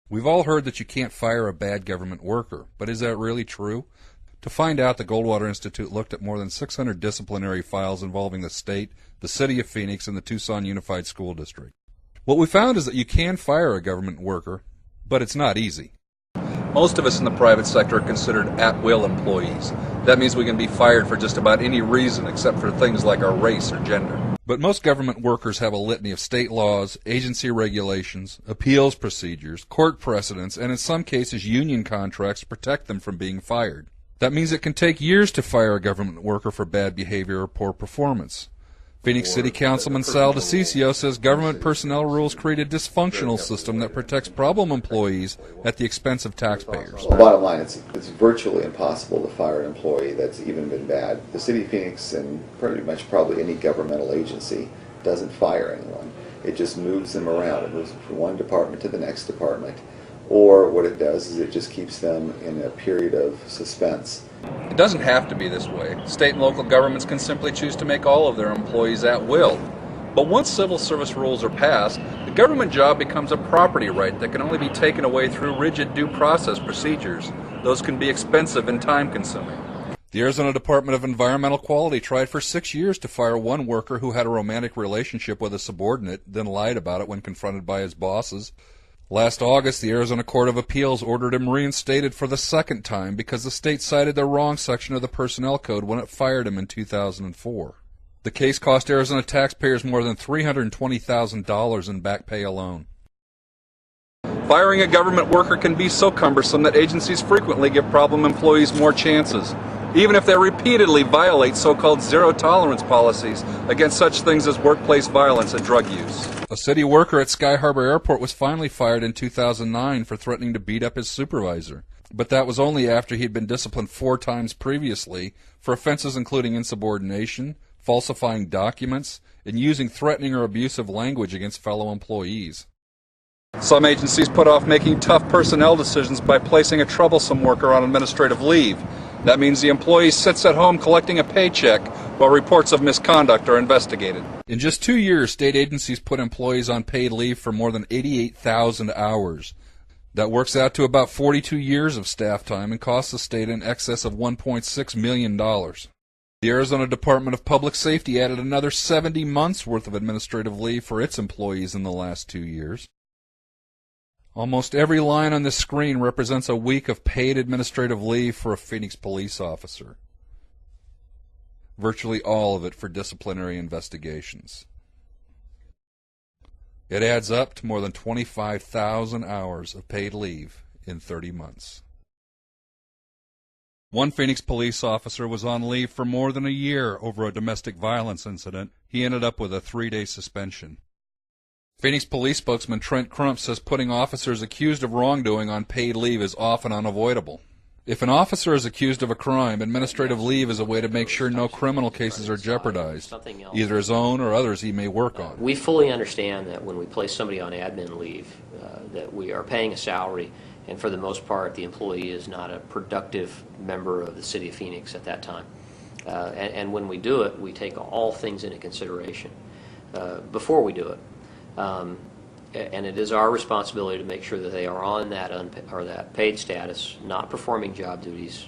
We've all heard that you can't fire a bad government worker, but is that really true? To find out, the Goldwater Institute looked at more than 600 disciplinary files involving the state, the city of Phoenix, and the Tucson Unified School District. What we found is that you can fire a government worker, but it's not easy. Most of us in the private sector are considered at-will employees. That means we can be fired for just about any reason except for things like our race or gender. But most government workers have a litany of state laws, agency regulations, appeals procedures, court precedents, and in some cases union contracts to protect them from being fired. That means it can take years to fire a government worker for bad behavior or poor performance. Phoenix City Councilman Sal DeCiccio says government personnel rules create a dysfunctional system that protects problem employees at the expense of taxpayers. Well, bottom line, it's virtually impossible to fire an employee that's even been bad. The City of Phoenix and pretty much probably any governmental agency doesn't fire anyone. It just moves them around. It moves them from one department to the next department. Or what it does is it just keeps them in a period of suspense. It doesn't have to be this way. State and local governments can simply choose to make all of their employees at will. But once civil service rules are passed, the government job becomes a property right that can only be taken away through rigid due process procedures. Those can be expensive and time-consuming. The Arizona Department of Environmental Quality tried for 6 years to fire one worker who had a romantic relationship with a subordinate, then lied about it when confronted by his bosses. Last August, the Arizona Court of Appeals ordered him reinstated for the second time because the state cited the wrong section of the Personnel Code when it fired him in 2004. The case cost Arizona taxpayers more than $320,000 in back pay alone. Firing a government worker can be so cumbersome that agencies frequently give problem employees more chances, even if they repeatedly violate so-called zero-tolerance policies against such things as workplace violence and drug use. A city worker at Sky Harbor Airport was finally fired in 2009 for threatening to beat up his supervisor. But that was only after he had been disciplined 4 times previously for offenses including insubordination, falsifying documents, and using threatening or abusive language against fellow employees. Some agencies put off making tough personnel decisions by placing a troublesome worker on administrative leave. That means the employee sits at home collecting a paycheck while reports of misconduct are investigated. In just 2 years, state agencies put employees on paid leave for more than 88,000 hours. That works out to about 42 years of staff time and costs the state in excess of $1.6 million. The Arizona Department of Public Safety added another 70 months' worth of administrative leave for its employees in the last 2 years. Almost every line on this screen represents a week of paid administrative leave for a Phoenix police officer. Virtually all of it for disciplinary investigations. It adds up to more than 25,000 hours of paid leave in 30 months. One Phoenix police officer was on leave for more than a year over a domestic violence incident. He ended up with a 3-day suspension. Phoenix police spokesman Trent Crump says putting officers accused of wrongdoing on paid leave is often unavoidable. If an officer is accused of a crime, administrative leave is a way to make sure no criminal cases are jeopardized, either his own or others he may work on. We fully understand that when we place somebody on admin leave, that we are paying a salary, and for the most part the employee is not a productive member of the city of Phoenix at that time. And when we do it, we take all things into consideration before we do it. And it is our responsibility to make sure that they are on that paid status, not performing job duties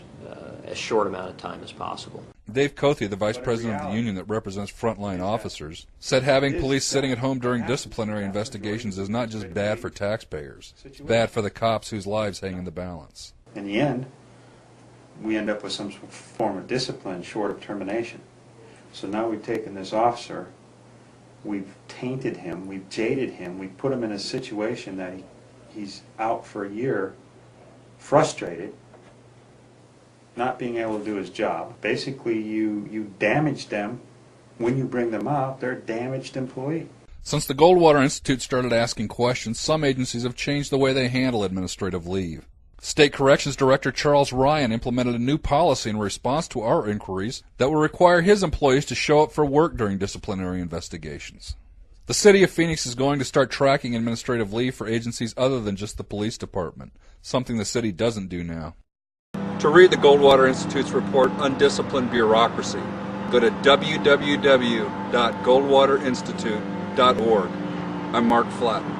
as short amount of time as possible. Dave Cothey, the vice president of the union that represents frontline officers, said having police sitting at home during disciplinary investigations is not just bad for taxpayers. It's bad for the cops whose lives hang in the balance. In the end, we end up with some form of discipline short of termination. So now we've taken this officer, we've tainted him, we've jaded him, we've put him in a situation that he's out for a year, frustrated, not being able to do his job. Basically, you damage them. When you bring them out, they're a damaged employee. Since the Goldwater Institute started asking questions, some agencies have changed the way they handle administrative leave. State Corrections Director Charles Ryan implemented a new policy in response to our inquiries that will require his employees to show up for work during disciplinary investigations. The City of Phoenix is going to start tracking administrative leave for agencies other than just the police department, something the city doesn't do now. To read the Goldwater Institute's report, Undisciplined Bureaucracy, go to www.goldwaterinstitute.org. I'm Mark Flatten.